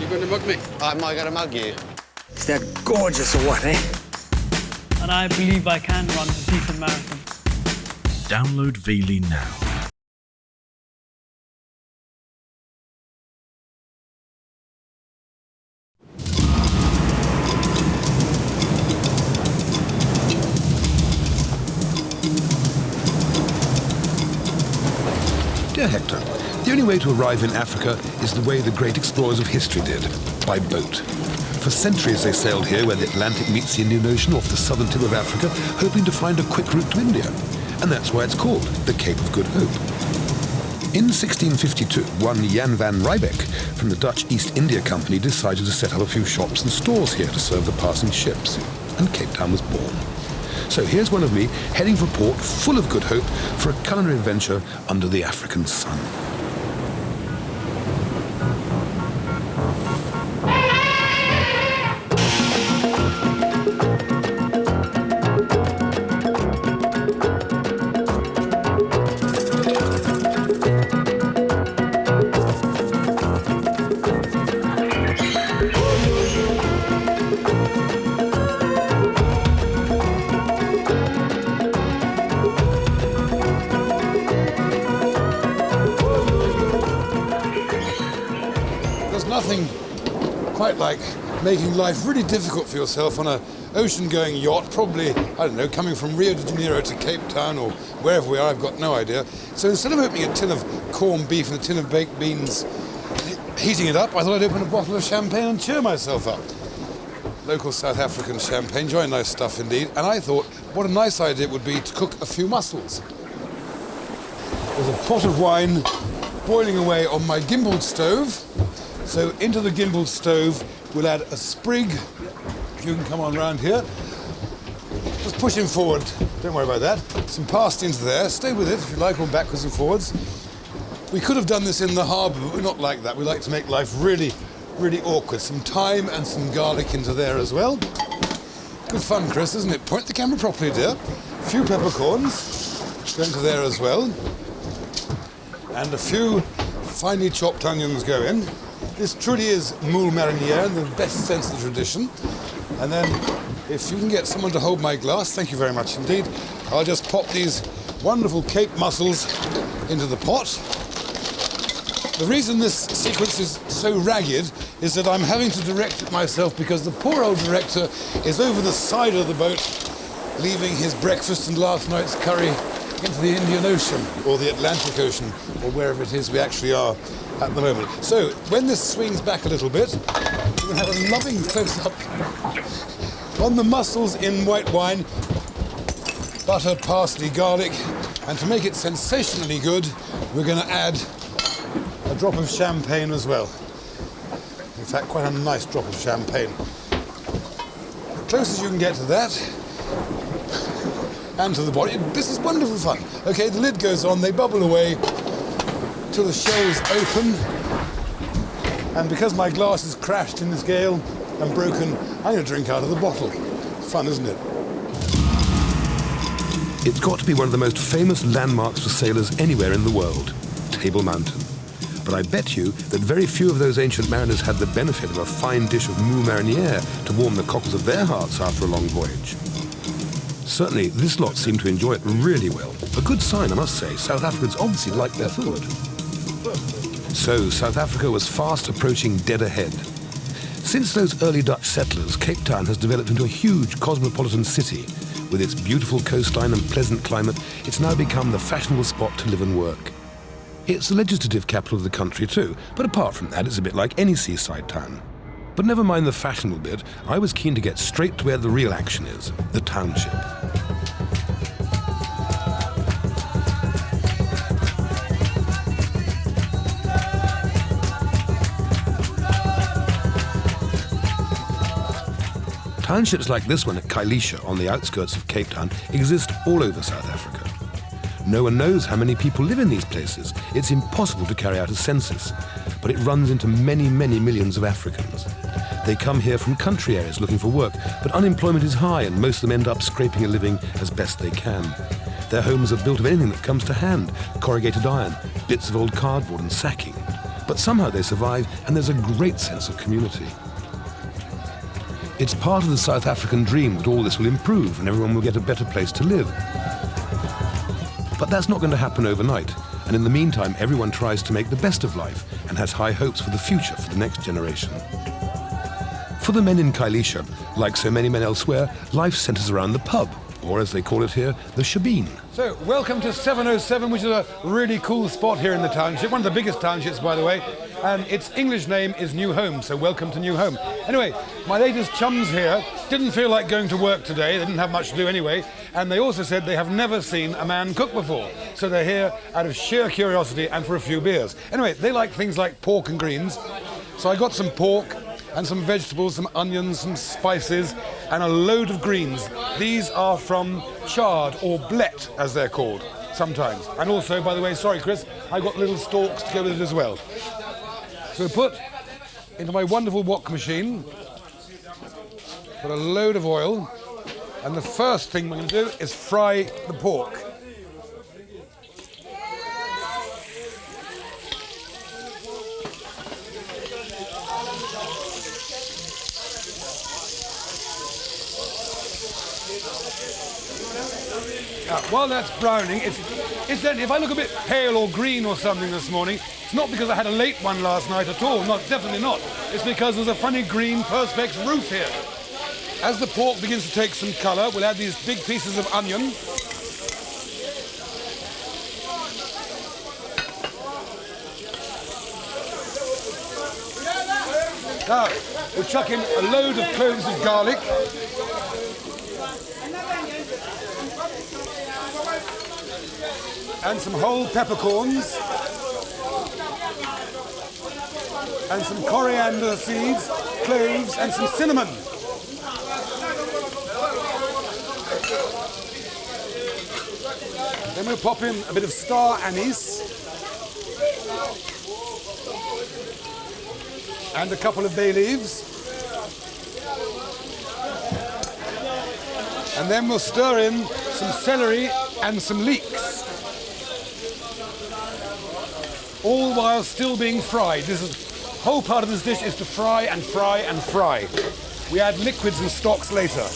You going to mug me? Am I going to mug you? Is that gorgeous or what, eh? And I believe I can run a decent marathon. Download Veely now. Dear Hector, the only way to arrive in Africa is the way the great explorers of history did, by boat. For centuries they sailed here where the Atlantic meets the Indian Ocean off the southern tip of Africa, hoping to find a quick route to India. And that's why it's called the Cape of Good Hope. In 1652, one Jan van Riebeck from the Dutch East India Company decided to set up a few shops and stores here to serve the passing ships, and Cape Town was born. So here's one of me heading for port full of good hope for a culinary adventure under the African sun. Nothing quite like making life really difficult for yourself on an ocean-going yacht, probably, I don't know, coming from Rio de Janeiro to Cape Town or wherever we are, I've got no idea. So instead of opening a tin of corned beef and a tin of baked beans, heating it up, I thought I'd open a bottle of champagne and cheer myself up. Local South African champagne, very nice stuff indeed. And I thought, what a nice idea it would be to cook a few mussels. There's a pot of wine boiling away on my gimbaled stove. So into the gimbaled stove, we'll add a sprig, if you can come on round here. Just push him forward, don't worry about that. Some parsley into there, stay with it if you like, on backwards and forwards. We could have done this in the harbour, but we're not like that. We like to make life really, really awkward. Some thyme and some garlic into there as well. Good fun, Chris, isn't it? Point the camera properly, dear. A few peppercorns go into there as well. And a few finely chopped onions go in. This truly is moule marinière in the best sense of the tradition. And then, if you can get someone to hold my glass, thank you very much indeed, I'll just pop these wonderful Cape mussels into the pot. The reason this sequence is so ragged is that I'm having to direct it myself because the poor old director is over the side of the boat, leaving his breakfast and last night's curry into the Indian Ocean, or the Atlantic Ocean, or wherever it is we actually are at the moment. So, when this swings back a little bit, we're going to have a loving close-up on the mussels in white wine, butter, parsley, garlic, and to make it sensationally good, we're going to add a drop of champagne as well. In fact, quite a nice drop of champagne. Close as you can get to that, and to the body. This is wonderful fun. Okay, the lid goes on, they bubble away till the shells open. And because my glass is crashed in this gale and broken, I'm going to drink out of the bottle. It's fun, isn't it? It's got to be one of the most famous landmarks for sailors anywhere in the world, Table Mountain. But I bet you that very few of those ancient mariners had the benefit of a fine dish of moule marinière to warm the cockles of their hearts after a long voyage. Certainly, this lot seemed to enjoy it really well. A good sign, I must say. South Africans obviously like their food. So, South Africa was fast approaching dead ahead. Since those early Dutch settlers, Cape Town has developed into a huge cosmopolitan city. With its beautiful coastline and pleasant climate, it's now become the fashionable spot to live and work. It's the legislative capital of the country too, but apart from that, it's a bit like any seaside town. But never mind the fashionable bit, I was keen to get straight to where the real action is, the township. Townships like this one at Khayelitsha, on the outskirts of Cape Town, exist all over South Africa. No one knows how many people live in these places. It's impossible to carry out a census, but it runs into many, many millions of Africans. They come here from country areas looking for work, but unemployment is high and most of them end up scraping a living as best they can. Their homes are built of anything that comes to hand: corrugated iron, bits of old cardboard and sacking. But somehow they survive, and there's a great sense of community. It's part of the South African dream that all this will improve and everyone will get a better place to live. But that's not going to happen overnight, and in the meantime, everyone tries to make the best of life and has high hopes for the future for the next generation. For the men in Khayelitsha, like so many men elsewhere, life centres around the pub, or as they call it here, the shebeen. So, welcome to 707, which is a really cool spot here in the township, one of the biggest townships, by the way, and its English name is New Home, so welcome to New Home. Anyway, my latest chums here didn't feel like going to work today, they didn't have much to do anyway, and they also said they have never seen a man cook before, so they're here out of sheer curiosity and for a few beers. Anyway, they like things like pork and greens, so I got some pork, and some vegetables, some onions, some spices, and a load of greens. These are from chard, or blet, as they're called, sometimes. And also, by the way, sorry, Chris, I got little stalks to go with it as well. So put into my wonderful wok machine, put a load of oil, and the first thing we're going to do is fry the pork. Now, while that's browning, incidentally, if I look a bit pale or green or something this morning, it's not because I had a late one last night at all, definitely not. It's because there's a funny green Perspex roof here. As the pork begins to take some colour, we'll add these big pieces of onion. Now, we'll chuck in a load of cloves of garlic. And some whole peppercorns, and some coriander seeds, cloves, and some cinnamon. Then we'll pop in a bit of star anise, and a couple of bay leaves. And then we'll stir in some celery and some leeks. All while still being fried. The whole part of this dish is to fry and fry and fry. We add liquids and stocks later.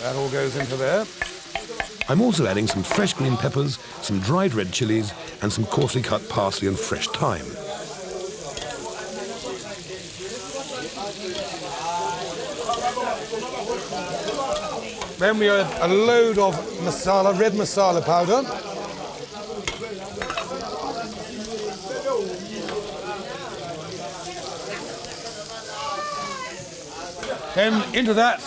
That all goes into there. I'm also adding some fresh green peppers, some dried red chilies, and some coarsely cut parsley and fresh thyme. Then we add a load of masala, red masala powder. Then into that,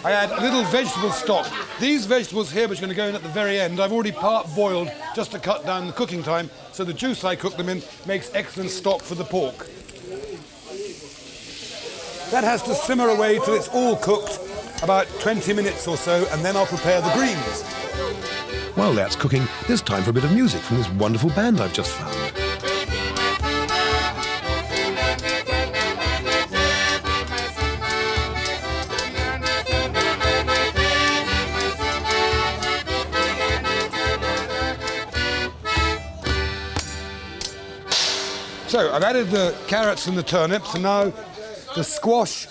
I add a little vegetable stock. These vegetables here, which are going to go in at the very end, I've already part-boiled just to cut down the cooking time, so the juice I cook them in makes excellent stock for the pork. That has to simmer away till it's all cooked, about 20 minutes or so, and then I'll prepare the greens. While that's cooking, there's time for a bit of music from this wonderful band I've just found. So I've added the carrots and the turnips, and now the squash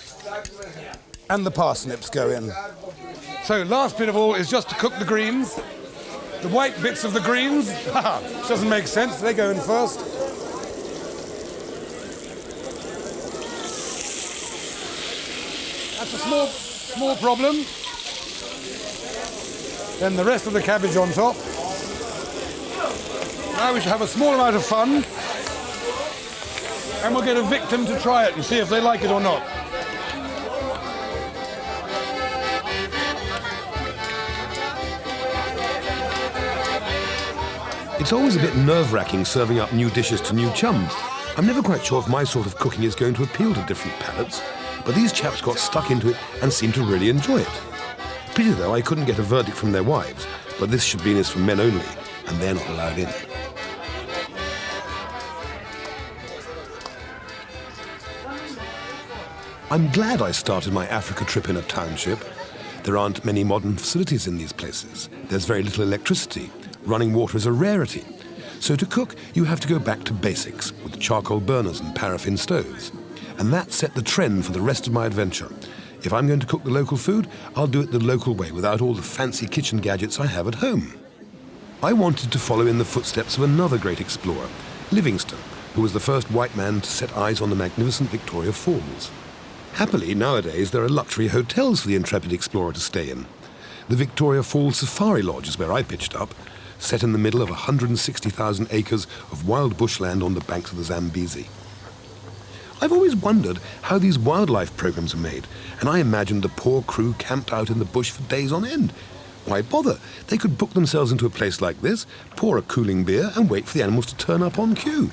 and the parsnips go in. So last bit of all is just to cook the greens. The white bits of the greens, which doesn't make sense, they go in first. That's a small problem. Then the rest of the cabbage on top. Now we should have a small amount of fun, and we'll get a victim to try it and see if they like it or not. It's always a bit nerve-wracking serving up new dishes to new chums. I'm never quite sure if my sort of cooking is going to appeal to different palates, but these chaps got stuck into it and seemed to really enjoy it. Pity though I couldn't get a verdict from their wives, but this shebeen is for men only, and they're not allowed in. I'm glad I started my Africa trip in a township. there aren't many modern facilities in these places. There's very little electricity. Running water is a rarity. So to cook, you have to go back to basics, with charcoal burners and paraffin stoves. And that set the trend for the rest of my adventure. If I'm going to cook the local food, I'll do it the local way, without all the fancy kitchen gadgets I have at home. I wanted to follow in the footsteps of another great explorer, Livingston, who was the first white man to set eyes on the magnificent Victoria Falls. Happily, nowadays, there are luxury hotels for the intrepid explorer to stay in. The Victoria Falls Safari Lodge is where I pitched up, set in the middle of 160,000 acres of wild bushland on the banks of the Zambezi. I've always wondered how these wildlife programs are made, and I imagined the poor crew camped out in the bush for days on end. Why bother? They could book themselves into a place like this, pour a cooling beer, and wait for the animals to turn up on cue.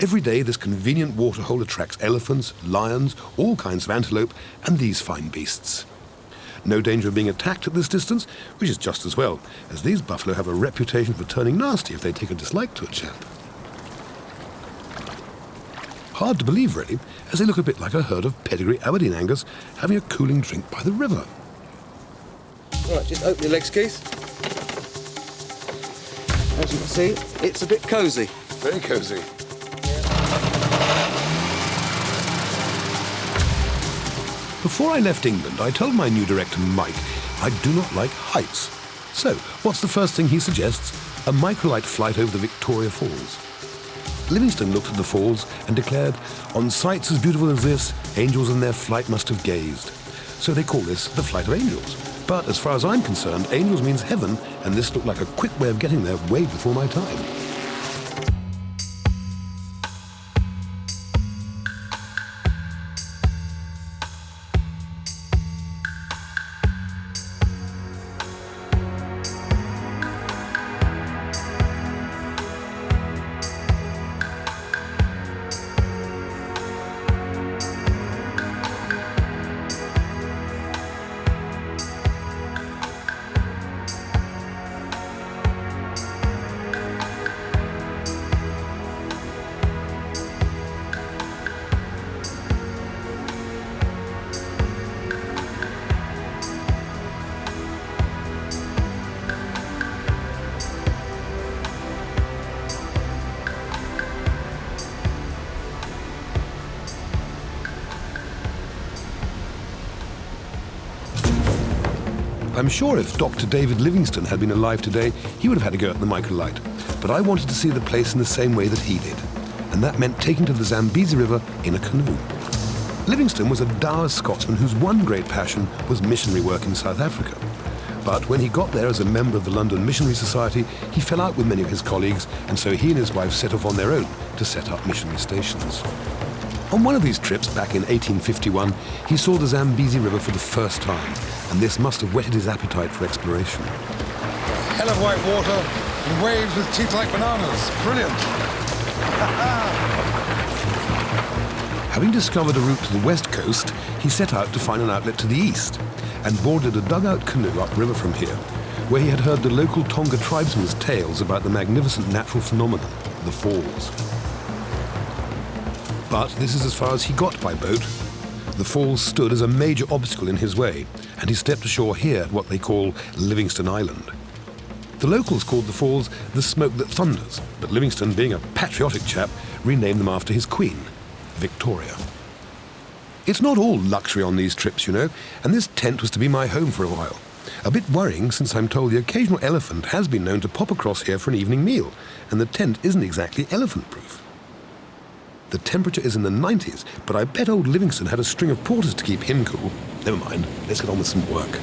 Every day, this convenient waterhole attracts elephants, lions, all kinds of antelope, and these fine beasts. No danger of being attacked at this distance, which is just as well, as these buffalo have a reputation for turning nasty if they take a dislike to a chap. Hard to believe, really, as they look a bit like a herd of pedigree Aberdeen Angus having a cooling drink by the river. All right, just open your legs, Keith. As you can see, it's a bit cosy. Very cosy. Before I left England, I told my new director, Mike, I do not like heights. So, what's the first thing he suggests? A microlight flight over the Victoria Falls. Livingston looked at the falls and declared, on sights as beautiful as this, angels in their flight must have gazed. So they call this the Flight of Angels. But as far as I'm concerned, angels means heaven, and this looked like a quick way of getting there way before my time. I'm sure if Dr. David Livingston had been alive today, he would have had a go at the microlight. But I wanted to see the place in the same way that he did. And that meant taking to the Zambezi River in a canoe. Livingston was a dour Scotsman whose one great passion was missionary work in South Africa. But when he got there as a member of the London Missionary Society, he fell out with many of his colleagues, and so he and his wife set off on their own to set up missionary stations. On one of these trips, back in 1851, he saw the Zambezi River for the first time, and this must have whetted his appetite for exploration. Hell of white water and waves with teeth like bananas. Brilliant. Having discovered a route to the west coast, he set out to find an outlet to the east, and boarded a dugout canoe upriver from here, where he had heard the local Tonga tribesmen's tales about the magnificent natural phenomenon, the falls. But this is as far as he got by boat. The falls stood as a major obstacle in his way, and he stepped ashore here at what they call Livingston Island. The locals called the falls the Smoke That Thunders, but Livingston, being a patriotic chap, renamed them after his queen, Victoria. It's not all luxury on these trips, you know, and this tent was to be my home for a while. A bit worrying, since I'm told the occasional elephant has been known to pop across here for an evening meal, and the tent isn't exactly elephant-proof. The temperature is in the 90s, but I bet old Livingston had a string of porters to keep him cool. Never mind, let's get on with some work.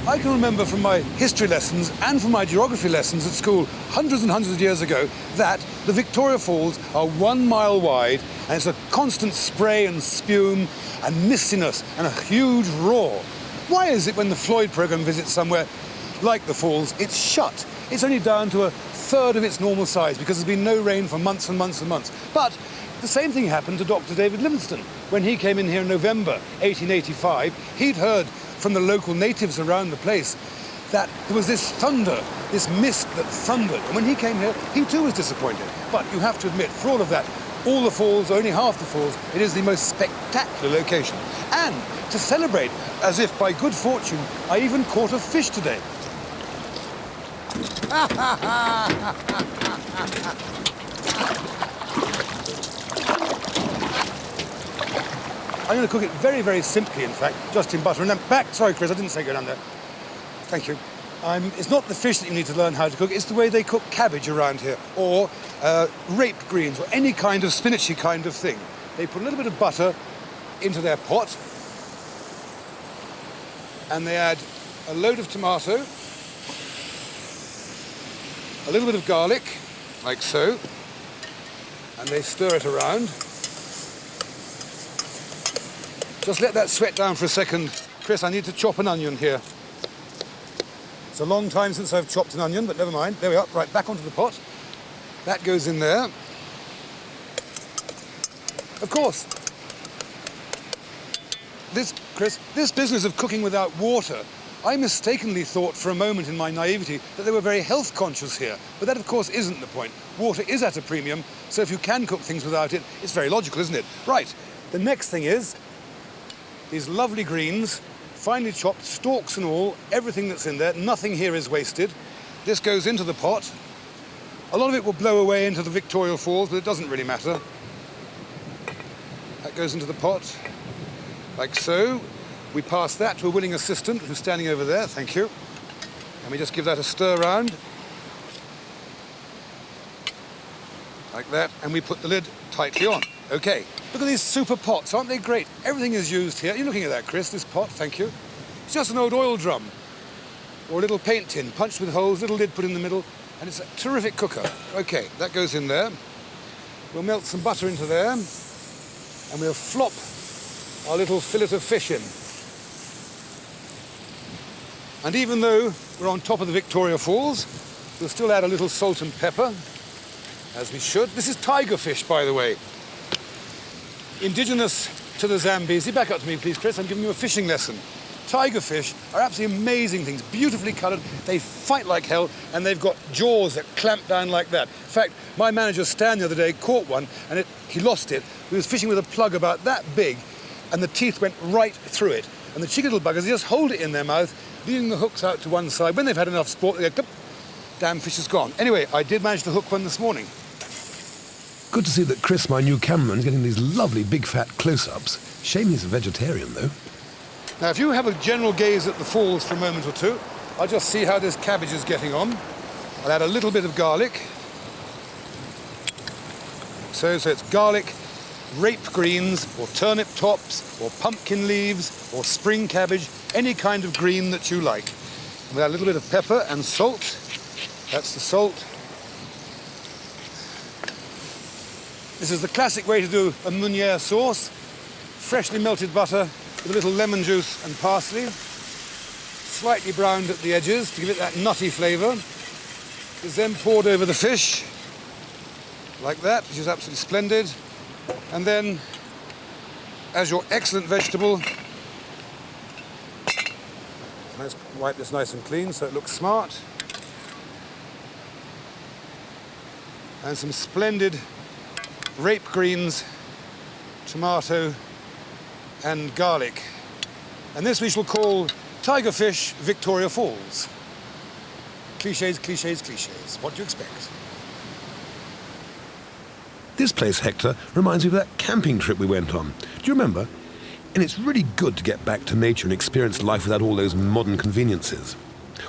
I can remember from my history lessons and from my geography lessons at school hundreds and hundreds of years ago that the Victoria Falls are 1 mile wide, and it's a constant spray and spume and mistiness and a huge roar. Why is it when the Floyd program visits somewhere like the falls, it's shut? It's only down to a third of its normal size because there's been no rain for months and months and months. But the same thing happened to Dr. David Livingston. When he came in here in November 1885, he'd heard from the local natives around the place that there was this thunder, this mist that thundered. And when he came here, he too was disappointed. But you have to admit, for all of that, all the falls, or only half the falls, it is the most spectacular location. And to celebrate, as if by good fortune, I even caught a fish today. I'm going to cook it very, very simply, in fact, just in butter. And then back, sorry, Chris, I didn't say go down there. Thank you. It's not the fish that you need to learn how to cook, it's the way they cook cabbage around here, or rape greens, or any kind of spinachy kind of thing. They put a little bit of butter into their pot, and they add a load of tomato, a little bit of garlic, like so, and they stir it around. Just let that sweat down for a second. Chris, I need to chop an onion here. It's a long time since I've chopped an onion, but never mind. There we are. Right, back onto the pot. That goes in there. Of course. This business of cooking without water, I mistakenly thought for a moment in my naivety that they were very health conscious here. But that, of course, isn't the point. Water is at a premium, so if you can cook things without it, it's very logical, isn't it? Right, the next thing is these lovely greens, finely chopped, stalks and all, everything that's in there, nothing here is wasted. This goes into the pot. A lot of it will blow away into the Victoria Falls, but it doesn't really matter. That goes into the pot, like so. We pass that to a willing assistant who's standing over there, thank you. And we just give that a stir round. Like that, and we put the lid tightly on. Okay, look at these super pots, aren't they great? Everything is used here. You're looking at that, Chris, this pot, thank you. It's just an old oil drum, or a little paint tin, punched with holes, little lid put in the middle, and it's a terrific cooker. Okay, that goes in there. We'll melt some butter into there, and we'll flop our little fillet of fish in. And even though we're on top of the Victoria Falls, we'll still add a little salt and pepper, as we should. This is tiger fish, by the way. Indigenous to the Zambezi. Back up to me, please, Chris. I'm giving you a fishing lesson. Tiger fish are absolutely amazing things, beautifully coloured. They fight like hell, and they've got jaws that clamp down like that. In fact, my manager, Stan, the other day caught one, and he lost it. He was fishing with a plug about that big, and the teeth went right through it. And the cheeky little buggers, they just hold it in their mouth, leading the hooks out to one side. When they've had enough sport, they go, clip, damn fish is gone. Anyway, I did manage to hook one this morning. Good to see that Chris, my new cameraman, is getting these lovely big fat close-ups. Shame he's a vegetarian, though. Now, if you have a general gaze at the falls for a moment or two, I'll just see how this cabbage is getting on. I'll add a little bit of garlic. So it's garlic, rape greens, or turnip tops, or pumpkin leaves, or spring cabbage, any kind of green that you like. And we'll add a little bit of pepper and salt. That's the salt. This is the classic way to do a Meunier sauce. Freshly melted butter with a little lemon juice and parsley. Slightly browned at the edges to give it that nutty flavour. Is then poured over the fish, like that, which is absolutely splendid. And then, as your excellent vegetable, let's wipe this nice and clean so it looks smart. And some splendid rape greens, tomato, and garlic. And this we shall call Tiger Fish Victoria Falls. Clichés, clichés, clichés. What do you expect? This place, Hector, reminds me of that camping trip we went on. Do you remember? And it's really good to get back to nature and experience life without all those modern conveniences.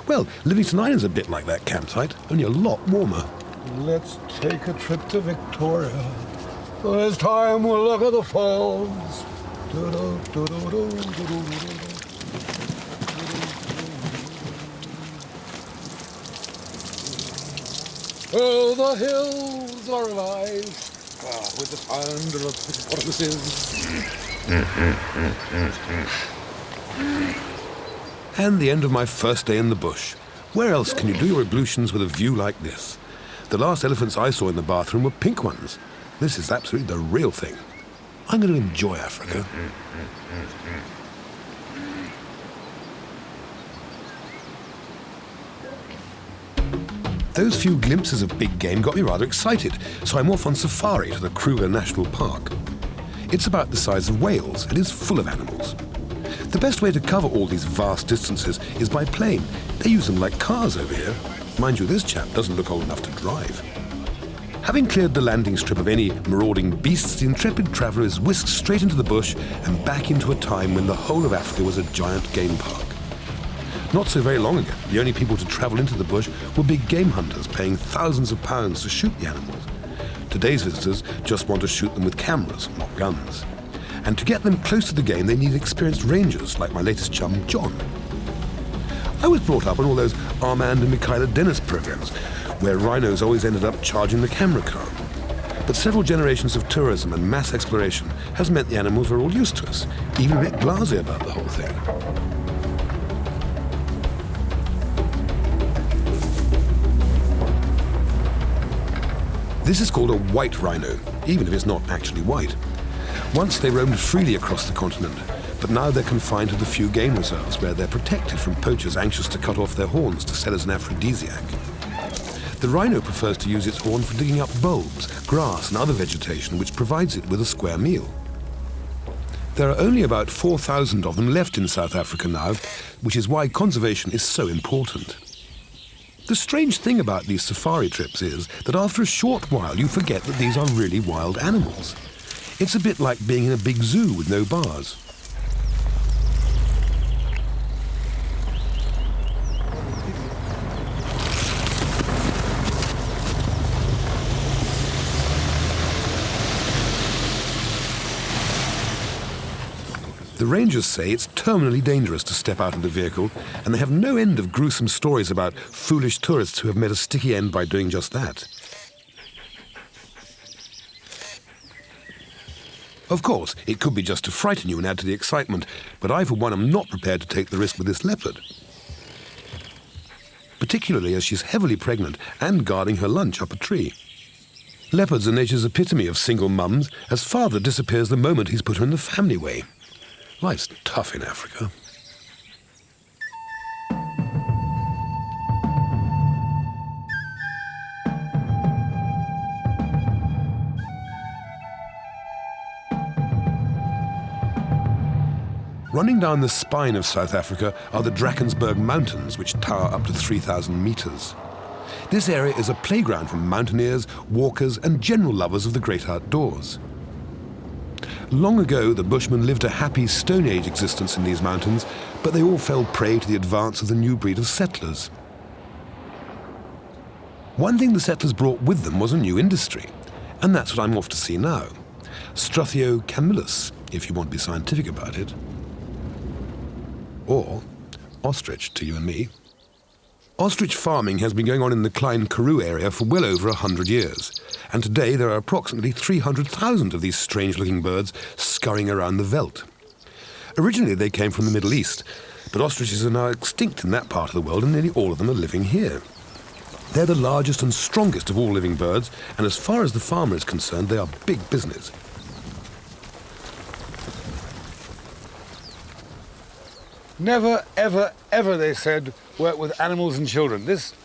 Well, Livingston Island's a bit like that campsite, only a lot warmer. Let's take a trip to Victoria. This time we'll look at the falls. Oh, the hills are alive with the sound of hippopotamuses. And the end of my first day in the bush. Where else can you do your ablutions with a view like this? The last elephants I saw in the bathroom were pink ones. This is absolutely the real thing. I'm going to enjoy Africa. Those few glimpses of big game got me rather excited, so I'm off on safari to the Kruger National Park. It's about the size of Wales and is full of animals. The best way to cover all these vast distances is by plane. They use them like cars over here. Mind you, this chap doesn't look old enough to drive. Having cleared the landing strip of any marauding beasts, the intrepid traveller is whisked straight into the bush and back into a time when the whole of Africa was a giant game park. Not so very long ago, the only people to travel into the bush were big game hunters paying thousands of pounds to shoot the animals. Today's visitors just want to shoot them with cameras, not guns. And to get them close to the game, they need experienced rangers like my latest chum, John. I was brought up on all those Armand and Michaela Dennis programs, where rhinos always ended up charging the camera car. But several generations of tourism and mass exploration has meant the animals are all used to us, even a bit blasé about the whole thing. This is called a white rhino, even if it's not actually white. Once they roamed freely across the continent, but now they're confined to the few game reserves where they're protected from poachers anxious to cut off their horns to sell as an aphrodisiac. The rhino prefers to use its horn for digging up bulbs, grass and other vegetation which provides it with a square meal. There are only about 4,000 of them left in South Africa now, which is why conservation is so important. The strange thing about these safari trips is that after a short while you forget that these are really wild animals. It's a bit like being in a big zoo with no bars. The rangers say it's terminally dangerous to step out of the vehicle, and they have no end of gruesome stories about foolish tourists who have met a sticky end by doing just that. Of course, it could be just to frighten you and add to the excitement, but I, for one, am not prepared to take the risk with this leopard. Particularly as she's heavily pregnant and guarding her lunch up a tree. Leopards are nature's epitome of single mums, as father disappears the moment he's put her in the family way. Life's tough in Africa. Running down the spine of South Africa are the Drakensberg Mountains, which tower up to 3,000 meters. This area is a playground for mountaineers, walkers, and general lovers of the great outdoors. Long ago, the Bushmen lived a happy Stone Age existence in these mountains, but they all fell prey to the advance of the new breed of settlers. One thing the settlers brought with them was a new industry, and that's what I'm off to see now. Struthio camillus, if you want to be scientific about it. Or ostrich to you and me. Ostrich farming has been going on in the Klein Karoo area for well over 100 years, and today there are approximately 300,000 of these strange-looking birds scurrying around the veldt. Originally they came from the Middle East, but ostriches are now extinct in that part of the world and nearly all of them are living here. They're the largest and strongest of all living birds, and as far as the farmer is concerned, they are big business. Never, ever, ever, they said, work with animals and children. This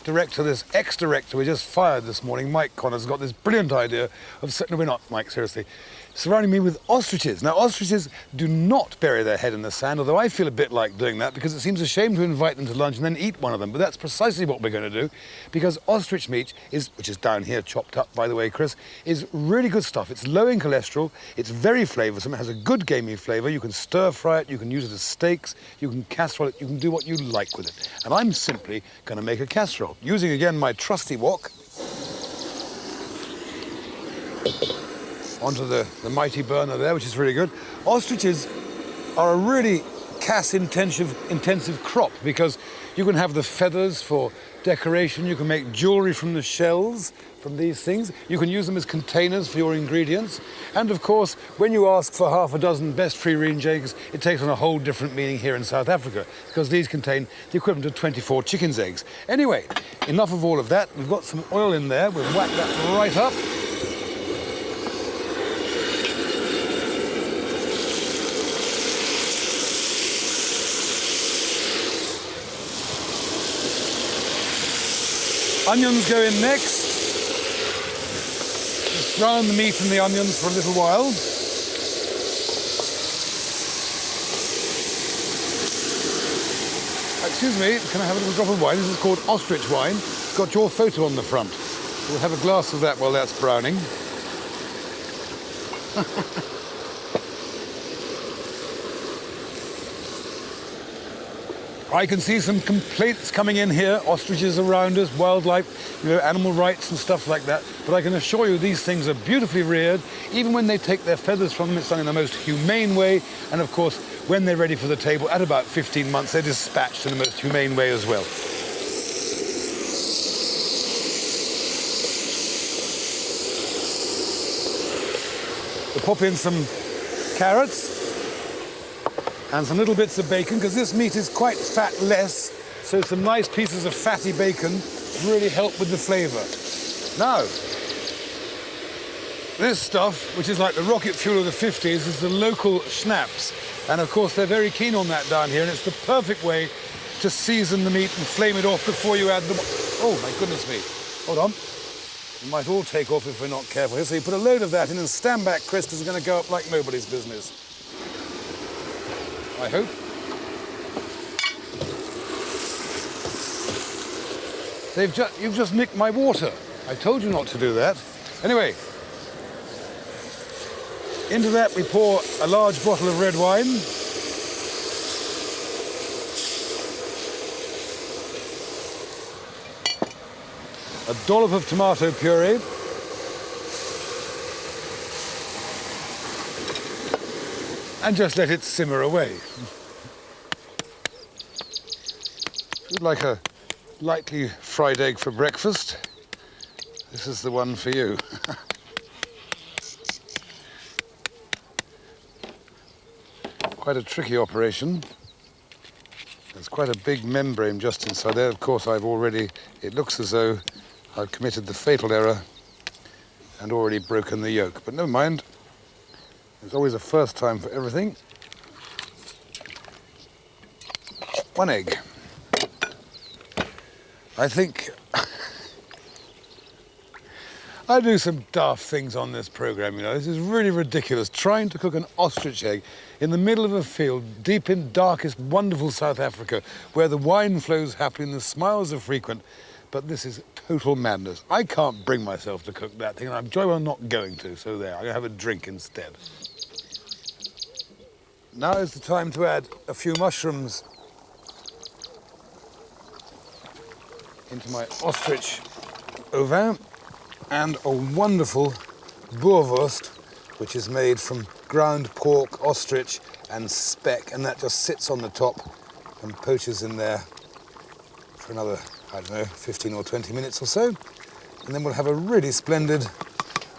ex-director we just fired this morning, Mike Connors, got this brilliant idea of, no, we're not, Mike, seriously, surrounding me with ostriches. Now, ostriches do not bury their head in the sand, although I feel a bit like doing that because it seems a shame to invite them to lunch and then eat one of them. But that's precisely what we're going to do, because ostrich meat is, which is down here chopped up, by the way, Chris, is really good stuff. It's low in cholesterol, it's very flavoursome, it has a good gamey flavour. You can stir fry it, you can use it as steaks, you can casserole it, you can do what you like with it. And I'm simply going to make a casserole, using again my trusty wok. Onto the mighty burner there, which is really good. Ostriches are a really intensive crop because you can have the feathers for decoration, you can make jewellery from the shells from these things, you can use them as containers for your ingredients, and of course, when you ask for half a dozen best free-range eggs, it takes on a whole different meaning here in South Africa, because these contain the equivalent of 24 chicken's eggs. Anyway, enough of all of that. We've got some oil in there, we'll whack that right up. Onions go in next. Just brown the meat and the onions for a little while. Excuse me, can I have a little drop of wine? This is called Ostrich Wine. It's got your photo on the front. We'll have a glass of that while that's browning. I can see some complaints coming in here, ostriches around us, wildlife, animal rights and stuff like that. But I can assure you these things are beautifully reared. Even when they take their feathers from them, it's done in the most humane way. And of course, when they're ready for the table, at about 15 months, they're dispatched in the most humane way as well. We'll pop in some carrots and some little bits of bacon, because this meat is quite fat-less, so some nice pieces of fatty bacon really help with the flavour. Now, this stuff, which is like the rocket fuel of the 50s, is the local schnapps. And of course, they're very keen on that down here, and it's the perfect way to season the meat and flame it off before you add the... Oh, my goodness me. Hold on. We might all take off if we're not careful here. So you put a load of that in and stand back, Chris, because it's going to go up like nobody's business. I hope. You've just nicked my water. I told you not to do that. Anyway, into that we pour a large bottle of red wine. A dollop of tomato puree. And just let it simmer away. If you'd like a lightly fried egg for breakfast, this is the one for you. Quite a tricky operation. There's quite a big membrane just inside there. Of course, it looks as though I've committed the fatal error and already broken the yolk, but never mind. There's always a first time for everything. One egg. I think I do some daft things on this program, This is really ridiculous. Trying to cook an ostrich egg in the middle of a field, deep in darkest, wonderful South Africa, where the wine flows happily and the smiles are frequent. But this is total madness. I can't bring myself to cook that thing, and I'm jolly well not going to, so there, I'm going to have a drink instead. Now is the time to add a few mushrooms into my ostrich au vin and a wonderful boerewurst, which is made from ground pork, ostrich and speck, and that just sits on the top and poaches in there for another, 15 or 20 minutes or so. And then we'll have a really splendid,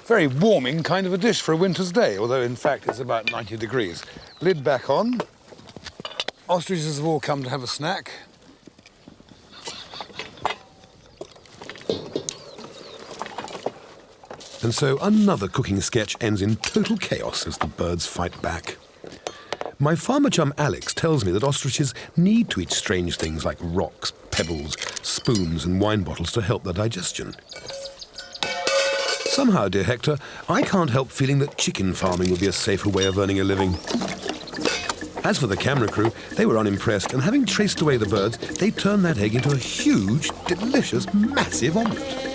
very warming kind of a dish for a winter's day, although in fact it's about 90 degrees. Lid back on. Ostriches have all come to have a snack. And so another cooking sketch ends in total chaos as the birds fight back. My farmer chum Alex tells me that ostriches need to eat strange things like rocks, pebbles, spoons and wine bottles to help their digestion. Somehow, dear Hector, I can't help feeling that chicken farming would be a safer way of earning a living. As for the camera crew, they were unimpressed, and having traced away the birds, they turned that egg into a huge, delicious, massive omelette.